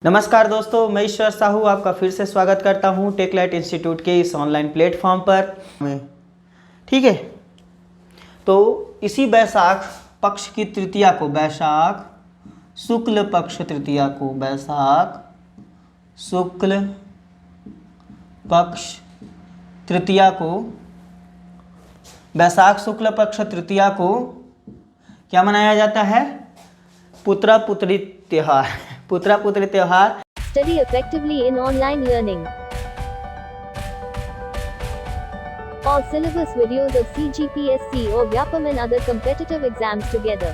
नमस्कार दोस्तों, मैं ईश्वर साहू आपका फिर से स्वागत करता हूं टेकलाइट इंस्टीट्यूट के इस ऑनलाइन प्लेटफॉर्म पर। ठीक है, तो इसी बैसाख पक्ष की तृतीया को, बैसाख शुक्ल पक्ष तृतीया को, बैसाख शुक्ल पक्ष तृतीया को, बैसाख शुक्ल पक्ष तृतीया को क्या मनाया जाता है? पुत्रा पुत्री त्योहार। पुत्रा पुत्री त्योहार। Study effectively in online learning. All syllabus videos of CGPSC or VYAPM and other competitive exams together.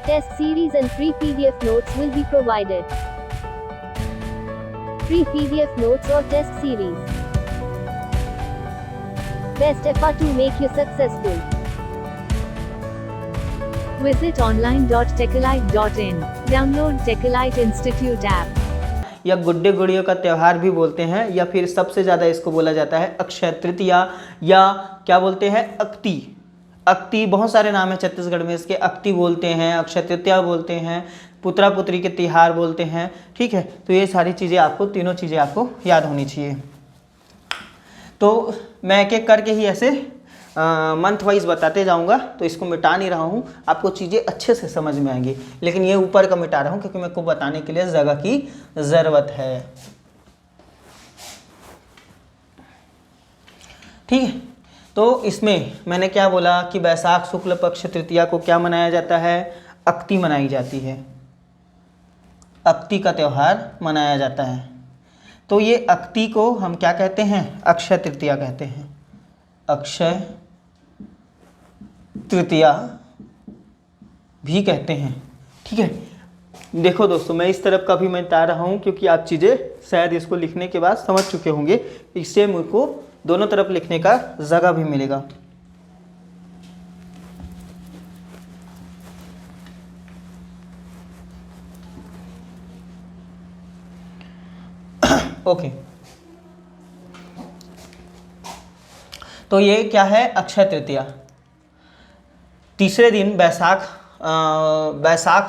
Test series and free PDF notes will be provided. Free PDF notes or test series. Best effort to make you successful. Visit online.techalite.in. Download Techalite Institute app. या गुड्डे गुड़ियों का त्यौहार भी बोलते हैं, या फिर सबसे ज़्यादा इसको बोला जाता है अक्षय तृतीया, या क्या बोलते हैं, अक्ति। अक्ति बहुत सारे नाम है छत्तीसगढ़ में इसके। अक्ति बोलते हैं, अक्षय तृतीया बोलते हैं, पुत्रा पुत्री के तिहार बोलते हैं। ठीक है, तो ये सारी चीज़ें आपको, तीनों चीज़ें आपको याद होनी चाहिए। तो मैं एक एक करके ही ऐसे मंथ वाइज बताते जाऊंगा, तो इसको मिटा नहीं रहा हूँ, आपको चीज़ें अच्छे से समझ में आएंगी। लेकिन ये ऊपर का मिटा रहा हूँ क्योंकि मेरे को बताने के लिए जगह की ज़रूरत है। ठीक है, तो इसमें मैंने क्या बोला कि बैसाख शुक्ल पक्ष तृतीया को क्या मनाया जाता है? अक्ति मनाई जाती है। अक्ति का त्यौहार मनाया जाता है। तो ये अक्ति को हम क्या कहते हैं? अक्षय तृतीया कहते हैं। अक्षय तृतीया भी कहते हैं। ठीक है, देखो दोस्तों, मैं इस तरफ का भी मैं बता रहा हूँ क्योंकि आप चीज़ें शायद इसको लिखने के बाद समझ चुके होंगे। इससे मुझको दोनों तरफ लिखने का जगह भी मिलेगा। ओके, तो ये क्या है? अक्षय तृतीया। तीसरे दिन बैसाख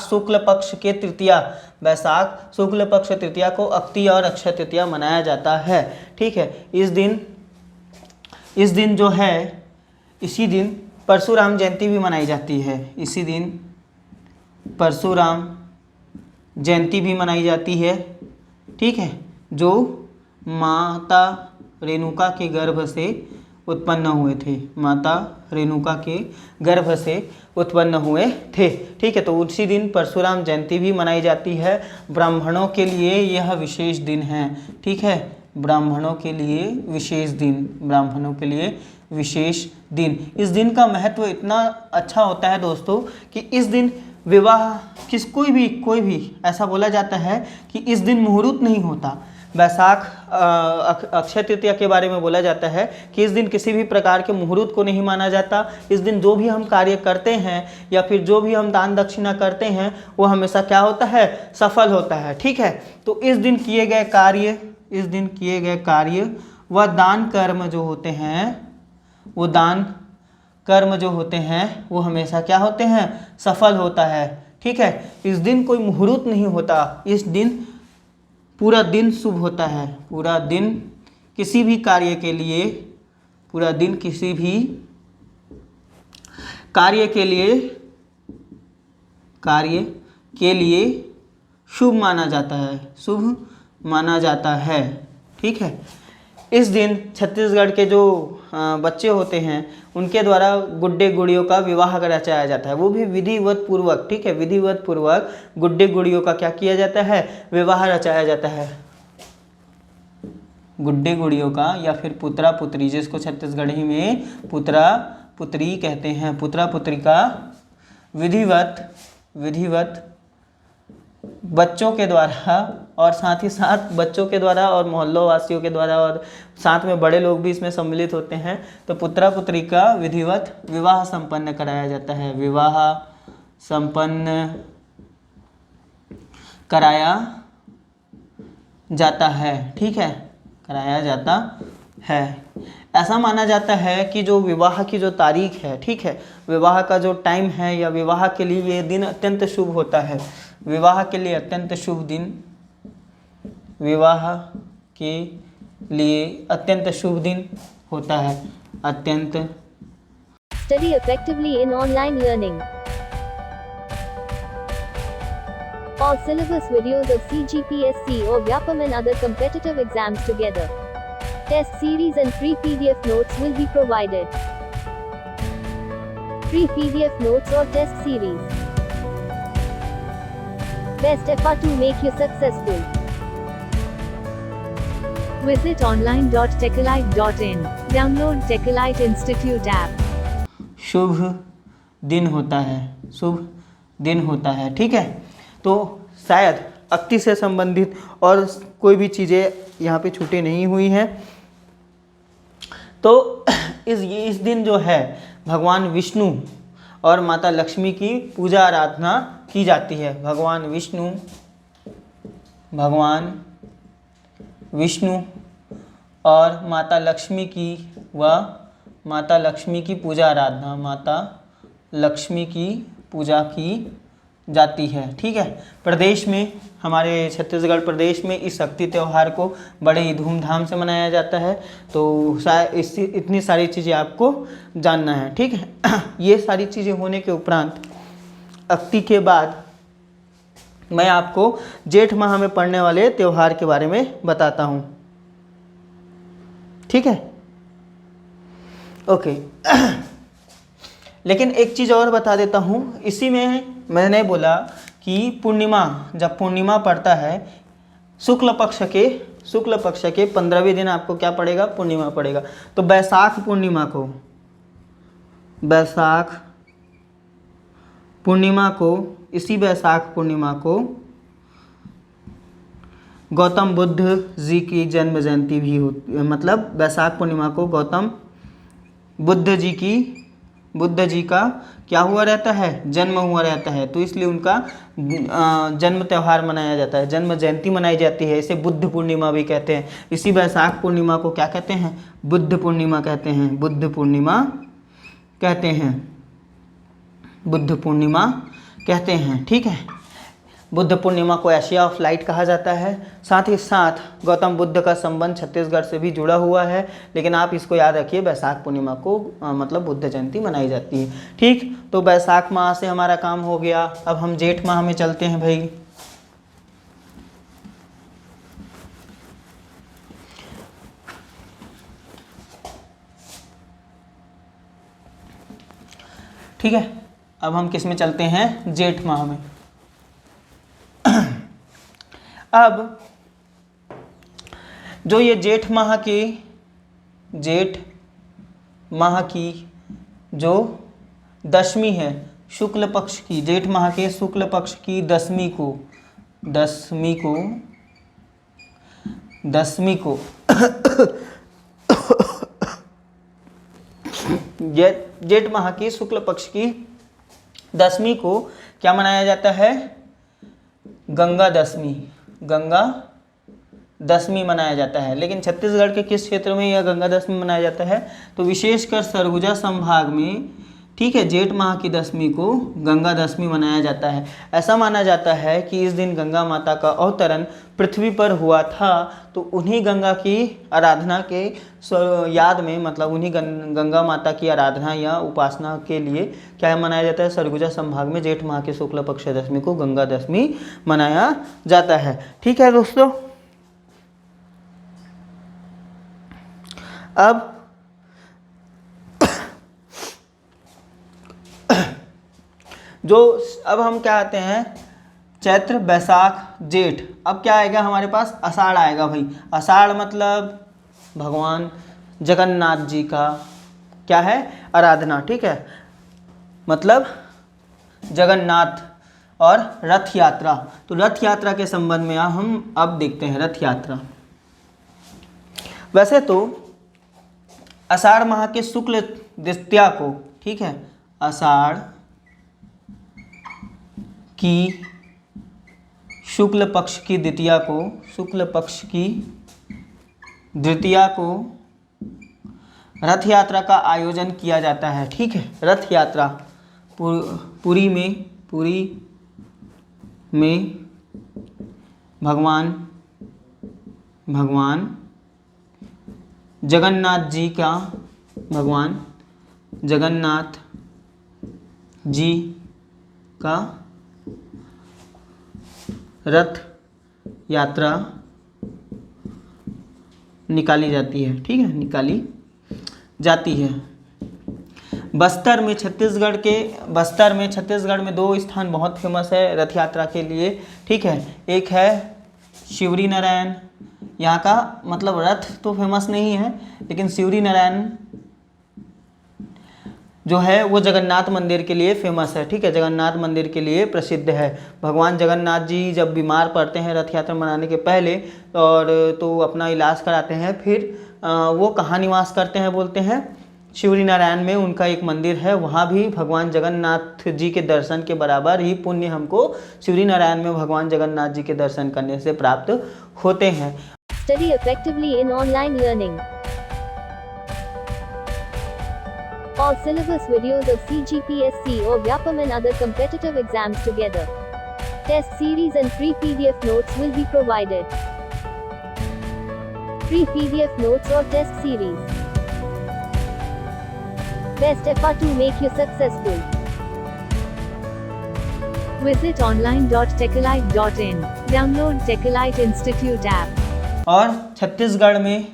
शुक्ल पक्ष के तृतीया, बैसाख शुक्ल पक्ष तृतीया को अक्ति और अक्षय तृतीया मनाया जाता है। ठीक है, इस दिन जो है, इसी दिन परशुराम जयंती भी मनाई जाती है। इसी दिन परशुराम जयंती भी मनाई जाती है। ठीक है, जो माता रेणुका के गर्भ से उत्पन्न हुए थे, माता रेणुका के गर्भ से उत्पन्न हुए थे। ठीक है, तो उसी दिन परशुराम जयंती भी मनाई जाती है। ब्राह्मणों के लिए यह विशेष दिन है। ठीक है, ब्राह्मणों के लिए विशेष दिन, ब्राह्मणों के लिए विशेष दिन। इस दिन का महत्व इतना अच्छा होता है दोस्तों कि इस दिन विवाह कोई भी ऐसा बोला जाता है कि इस दिन मुहूर्त नहीं होता। बैसाख अक्षय तृतीया के बारे में बोला जाता है कि इस दिन किसी भी प्रकार के मुहूर्त को नहीं माना जाता। इस दिन जो भी हम कार्य करते हैं या फिर जो भी हम दान दक्षिणा करते हैं वो हमेशा क्या होता है? सफल होता है। ठीक है, तो इस दिन किए गए कार्य व दान कर्म जो होते हैं, वो दान कर्म जो होते हैं वो हमेशा क्या होते हैं? सफल होता है। ठीक है, इस दिन कोई मुहूर्त नहीं होता। इस दिन पूरा दिन शुभ होता है। पूरा दिन किसी भी कार्य के लिए, पूरा दिन किसी भी कार्य के लिए शुभ माना जाता है, शुभ माना जाता है। ठीक है, इस दिन छत्तीसगढ़ के जो बच्चे होते हैं उनके द्वारा गुड्डे गुड़ियों का विवाह रचाया जाता है, वो भी विधिवत पूर्वक। ठीक है, विधिवत पूर्वक गुड्डे गुड़ियों का क्या किया जाता है? विवाह रचाया जाता है। गुड्डे गुड़ियों का या फिर पुत्रा पुत्री, जिसको छत्तीसगढ़ी में पुत्रा पुत्री कहते हैं, पुत्रा पुत्री का विधिवत बच्चों के द्वारा, और साथ ही साथ बच्चों के द्वारा और मोहल्लों वासियों के द्वारा, और साथ में बड़े लोग भी इसमें सम्मिलित होते हैं। तो पुत्रा पुत्री का विधिवत विवाह संपन्न कराया जाता है। विवाह संपन्न कराया जाता है। ठीक है, कराया जाता है। ऐसा माना जाता है कि जो विवाह की जो तारीख है, ठीक है, विवाह का जो टाइम है या विवाह के लिए ये दिन अत्यंत शुभ होता है। विवाह के लिए अत्यंत शुभ दिन विवाह के लिए अत्यंत शुभ दिन होता है, अत्यंत। Study effectively in online learning. All syllabus videos of CGPSC or Vyapam and other competitive exams together. Test series and free PDF notes will be provided. Free PDF notes or test series. Best effort to make you successful. Visit online.techalite.in. Download Techalite Institute app. शुभ दिन होता है, शुभ दिन होता है, ठीक है। तो शायद अक्ति से संबंधित और कोई भी चीज़ें यहाँ पे छूटे नहीं हुई हैं। तो इस दिन जो है भगवान विष्णु और माता लक्ष्मी की पूजा आराधना की जाती है। भगवान विष्णु और माता लक्ष्मी की पूजा आराधना, माता लक्ष्मी की पूजा की जाती है, ठीक है। प्रदेश में, हमारे छत्तीसगढ़ प्रदेश में इस शक्ति त्यौहार को बड़े ही धूमधाम से मनाया जाता है। तो शायद इतनी सारी चीज़ें आपको जानना है, ठीक है। ये सारी चीज़ें होने के उपरांत अक्ति के बाद मैं आपको जेठ माह में पड़ने वाले त्यौहार के बारे में बताता हूँ, ठीक है। ओके। लेकिन एक चीज़ और बता देता हूँ, इसी में मैंने बोला कि पूर्णिमा, जब पूर्णिमा पड़ता है शुक्ल पक्ष के 15वें दिन आपको क्या पड़ेगा, पूर्णिमा पड़ेगा। तो बैसाख पूर्णिमा को गौतम बुद्ध जी की जन्म जयंती भी होती है। मतलब बैसाख पूर्णिमा को गौतम बुद्ध जी का क्या हुआ रहता है, जन्म हुआ रहता है। तो इसलिए उनका जन्म त्यौहार मनाया जाता है, जन्म जयंती मनाई जाती है। इसे बुद्ध पूर्णिमा भी कहते हैं। इसी बैसाख पूर्णिमा को क्या कहते हैं, बुद्ध पूर्णिमा कहते हैं, ठीक है। बुद्ध पूर्णिमा को एशिया ऑफ लाइट कहा जाता है। साथ ही साथ गौतम बुद्ध का संबंध छत्तीसगढ़ से भी जुड़ा हुआ है। लेकिन आप इसको याद रखिए, बैसाख पूर्णिमा को मतलब बुद्ध जयंती मनाई जाती है, ठीक। तो बैसाख माह से हमारा काम हो गया। अब हम जेठ माह में चलते हैं भाई। ठीक है, अब हम किस में चलते हैं, जेठ माह में। अब जो ये जेठ माह की जो दशमी है शुक्ल पक्ष की, जेठ माह के शुक्ल पक्ष की दशमी को जेठ माह की शुक्ल पक्ष की दशमी को क्या मनाया जाता है, गंगा दशमी मनाया जाता है। लेकिन छत्तीसगढ़ के किस क्षेत्र में यह गंगा दशमी मनाया जाता है, तो विशेषकर सरगुजा संभाग में, ठीक है, जेठ माह की दशमी को गंगा दशमी मनाया जाता है। ऐसा माना जाता है कि इस दिन गंगा माता का अवतरण पृथ्वी पर हुआ था। तो उन्हीं गंगा की आराधना के याद में, मतलब उन्हीं गंगा माता की आराधना या उपासना के लिए क्या मनाया जाता है, सरगुजा संभाग में जेठ माह के शुक्ल पक्ष दशमी को गंगा दशमी मनाया जाता है, ठीक है दोस्तों। अब अब हम क्या आते हैं, चैत्र, बैसाख, जेठ। अब क्या आएगा हमारे पास, आषाढ़ आएगा भाई। आषाढ़ मतलब भगवान जगन्नाथ जी का क्या है, आराधना, ठीक है। मतलब जगन्नाथ और रथ यात्रा। तो रथ यात्रा के संबंध में हम अब देखते हैं रथ यात्रा। वैसे तो आषाढ़ माह के शुक्ल द्वितीया को, ठीक है, आषाढ़ की शुक्ल पक्ष की द्वितीया को रथ यात्रा का आयोजन किया जाता है, ठीक है। रथ यात्रा पुरी में भगवान भगवान जगन्नाथ जी का, भगवान जगन्नाथ जी का रथ यात्रा निकाली जाती है। ठीक है, निकाली जाती है। बस्तर में छत्तीसगढ़ में दो स्थान बहुत फेमस है रथ यात्रा के लिए। ठीक है, एक है शिवरी नारायण, यहाँ का मतलब रथ तो फेमस नहीं है, लेकिन शिवरी नारायण जो है वो जगन्नाथ मंदिर के लिए फेमस है। ठीक है, जगन्नाथ मंदिर के लिए प्रसिद्ध है। भगवान जगन्नाथ जी जब बीमार पड़ते हैं रथ यात्रा मनाने के पहले, और तो अपना इलाज कराते हैं, फिर वो कहाँ निवास करते हैं बोलते हैं, शिवरी नारायण में उनका एक मंदिर है, वहाँ भी भगवान जगन्नाथ जी के दर्शन के बराबर ही पुण्य हमको शिवरी नारायण में भगवान जगन्नाथ जी के दर्शन करने से प्राप्त होते हैं। Study effectively in online learning. All syllabus videos of CGPSC or Vyapam and other competitive exams together. Test series and free PDF notes will be provided. Free PDF notes or test series. Best effort to make you successful. Visit online.techalite.in. Download Techalite Institute app. और छत्तीसगढ़ में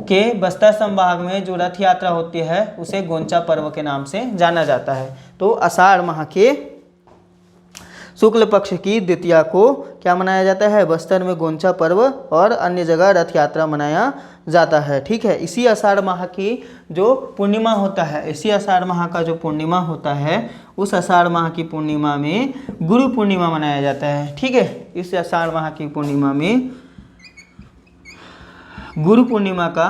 के बस्तर संभाग में जो रथ यात्रा होती है उसे गोंचा पर्व के नाम से जाना जाता है। तो आषाढ़ माह के शुक्ल पक्ष की द्वितीया को क्या मनाया जाता है, बस्तर में गोंचा पर्व, और अन्य जगह रथ यात्रा मनाया जाता है। ठीक है, इसी आषाढ़ माह की जो पूर्णिमा होता है, इसी आषाढ़ माह का जो पूर्णिमा होता है, उस आषाढ़ माह की पूर्णिमा में गुरु पूर्णिमा मनाया जाता है। ठीक है, इस आषाढ़ माह की पूर्णिमा में गुरु पूर्णिमा का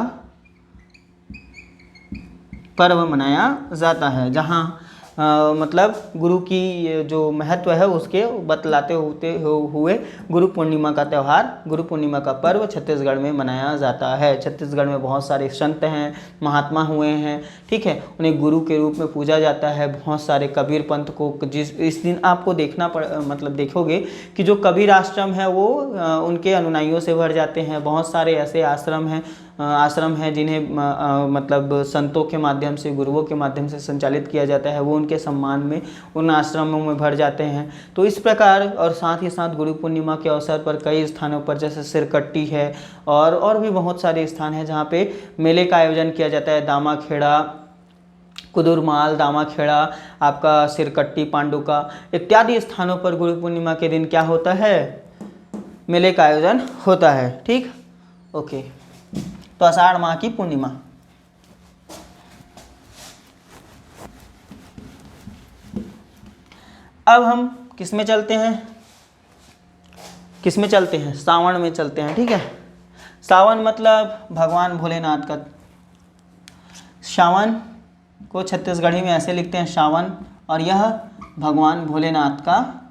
पर्व मनाया जाता है, जहाँ मतलब गुरु की जो महत्व है उसके बतलाते हुए गुरु पूर्णिमा का त्यौहार, गुरु पूर्णिमा का पर्व छत्तीसगढ़ में मनाया जाता है। छत्तीसगढ़ में बहुत सारे संत हैं, महात्मा हुए हैं। ठीक है, उन्हें गुरु के रूप में पूजा जाता है। बहुत सारे कबीर पंथ को इस दिन आपको मतलब देखोगे कि जो कबीर आश्रम है वो उनके अनुयायियों से भर जाते हैं। बहुत सारे ऐसे आश्रम हैं जिन्हें मतलब संतों के माध्यम से, गुरुओं के माध्यम से संचालित किया जाता है, वो उनके सम्मान में उन आश्रमों में भर जाते हैं। तो इस प्रकार, और साथ ही साथ गुरु पूर्णिमा के अवसर पर कई स्थानों पर जैसे सिरकट्टी है और भी बहुत सारे स्थान हैं जहाँ पे मेले का आयोजन किया जाता है। दामाखेड़ा, कुदुरमाल, दामाखेड़ा, आपका सिरकट्टी, पांडुका इत्यादि स्थानों पर गुरु पूर्णिमा के दिन क्या होता है, मेले का आयोजन होता है। ठीक, ओके। तो आषाढ़ माह की पूर्णिमा। अब हम किस में चलते हैं, सावन में चलते हैं। ठीक है, सावन मतलब भगवान भोलेनाथ का, सावन को छत्तीसगढ़ी में ऐसे लिखते हैं सावन, और यह भगवान भोलेनाथ का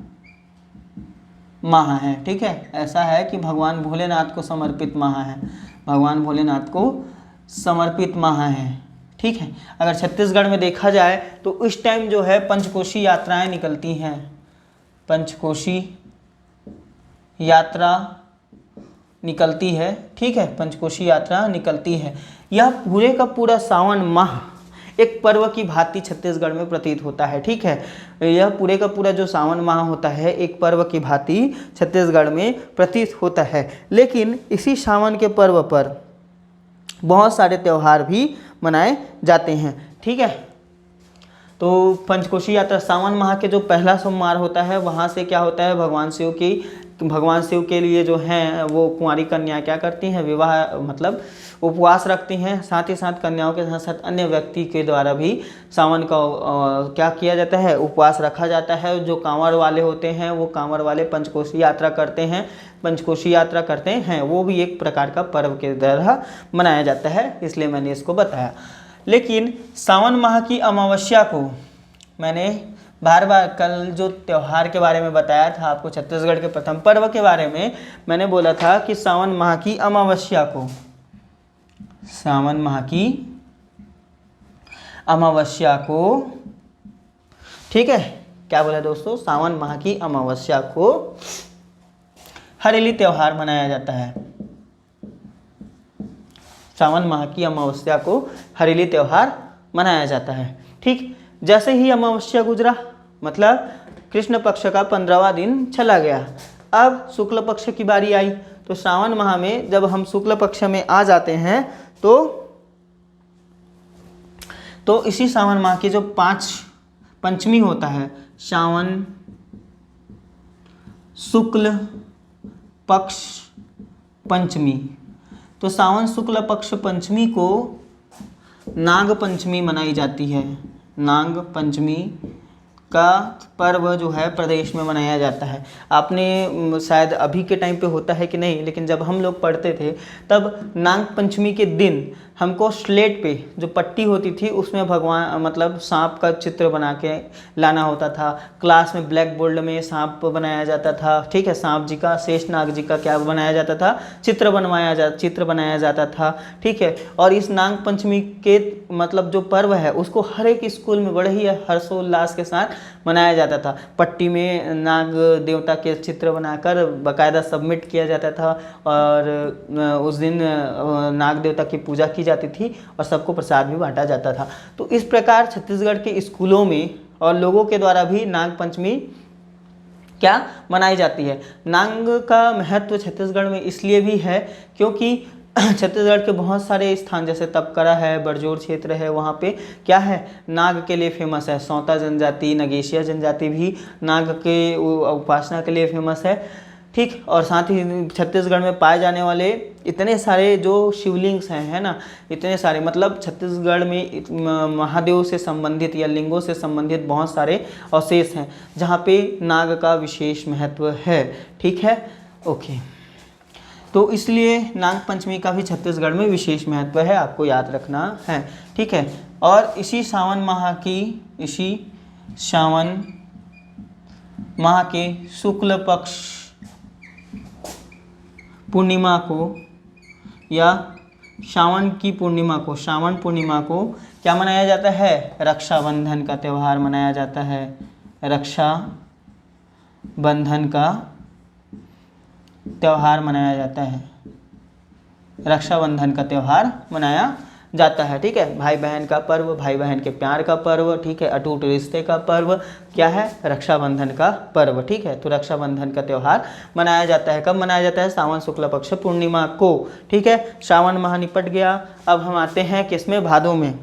माह है। ठीक है, ऐसा है कि भगवान भोलेनाथ को समर्पित माह है, भगवान भोलेनाथ को समर्पित माह है। ठीक है, अगर छत्तीसगढ़ में देखा जाए तो उस टाइम जो है पंचकोशी यात्राएं निकलती हैं, पंचकोशी यात्रा निकलती है। ठीक है, पंचकोशी यात्रा निकलती है। यह पूरे का पूरा सावन माह एक पर्व की भांति छत्तीसगढ़ में प्रतीत होता है। ठीक है, यह पूरे का पूरा जो सावन माह होता है एक पर्व की भांति छत्तीसगढ़ में प्रतीत होता है। लेकिन इसी सावन के पर्व पर बहुत सारे त्यौहार भी मनाए जाते हैं। ठीक है, तो पंचकोशी यात्रा सावन माह के जो पहला सोमवार होता है वहाँ से क्या होता है, भगवान शिव के लिए जो हैं वो कुंवारी कन्या क्या करती हैं, विवाह मतलब उपवास रखती हैं। साथ ही साथ कन्याओं के साथ साथ अन्य व्यक्ति के द्वारा भी सावन का क्या किया जाता है, उपवास रखा जाता है। जो कांवड़ वाले होते हैं वो कांवड़ वाले पंचकोशी यात्रा करते हैं, वो भी एक प्रकार का पर्व के तरह मनाया जाता है, इसलिए मैंने इसको बताया। लेकिन सावन माह की अमावस्या को मैंने बार कल जो त्यौहार के बारे में बताया था आपको, छत्तीसगढ़ के प्रथम पर्व के बारे में मैंने बोला था कि सावन माह की अमावस्या को, सावन माह की अमावस्या को, ठीक है, क्या बोला दोस्तों, सावन माह की अमावस्या को हरेली त्यौहार मनाया जाता है। सावन माह की अमावस्या को हरेली त्यौहार मनाया जाता है। ठीक, जैसे ही अमावस्या गुजरा मतलब कृष्ण पक्ष का 15वां दिन चला गया, अब शुक्ल पक्ष की बारी आई। तो श्रावण माह में जब हम शुक्ल पक्ष में आ जाते हैं तो इसी श्रावण माह की जो पंचमी होता है, श्रावण शुक्ल पक्ष पंचमी, तो श्रावण शुक्ल पक्ष पंचमी को नाग पंचमी मनाई जाती है। नाग पंचमी का पर्व जो है प्रदेश में मनाया जाता है। आपने शायद अभी के टाइम पे होता है कि नहीं, लेकिन जब हम लोग पढ़ते थे तब नाग पंचमी के दिन हमको स्लेट पे जो पट्टी होती थी उसमें भगवान मतलब सांप का चित्र बना के लाना होता था। क्लास में ब्लैक बोर्ड में सांप बनाया जाता था। ठीक है, सांप जी का, शेष नाग जी का क्या बनाया जाता था, चित्र बनाया जाता था। ठीक है, और इस नाग पंचमी के मतलब जो पर्व है उसको हर एक स्कूल में बड़े ही हर्षोल्लास के साथ मनाया जाता था। पट्टी में नाग देवता के चित्र बनाकर बाकायदा सबमिट किया जाता था और उस दिन नाग देवता की पूजा की जाती थी और सबको प्रसाद भी बांटा जाता था। तो इस प्रकार छत्तीसगढ़ के स्कूलों में और लोगों के द्वारा भी नाग पंचमी क्या मनाई जाती है। नाग का महत्व छत्तीसगढ़ में इसलिए भी है क्योंकि छत्तीसगढ़ के बहुत सारे स्थान जैसे तपकरा है, बरजोर क्षेत्र है, वहाँ पे क्या है, नाग के लिए फेमस है। सौता जनजाति, नगेशिया जनजाति भी नाग के उपासना के लिए फेमस है। ठीक, और साथ ही छत्तीसगढ़ में पाए जाने वाले इतने सारे जो शिवलिंग्स हैं, है ना, इतने सारे मतलब छत्तीसगढ़ में महादेव से संबंधित या लिंगों से संबंधित बहुत सारे अवशेष हैं जहाँ पे नाग का विशेष महत्व है। ठीक है, ओके, तो इसलिए नाग पंचमी का भी छत्तीसगढ़ में विशेष महत्व है, आपको याद रखना है। ठीक है, और इसी सावन माह के शुक्ल पक्ष पूर्णिमा को या श्रावण पूर्णिमा को क्या मनाया जाता है, रक्षाबंधन का त्यौहार मनाया जाता है। रक्षाबंधन का त्यौहार मनाया जाता है। रक्षाबंधन का त्यौहार मनाया जाता है। ठीक है, भाई बहन का पर्व, भाई बहन के प्यार का पर्व। ठीक है, अटूट रिश्ते का पर्व क्या है, रक्षाबंधन का पर्व। ठीक है, तो रक्षाबंधन का त्यौहार मनाया जाता है। कब मनाया जाता है, सावन शुक्ल पक्ष पूर्णिमा को। ठीक है, श्रावण माह निपट गया। अब हम आते हैं किसमें, भादों में।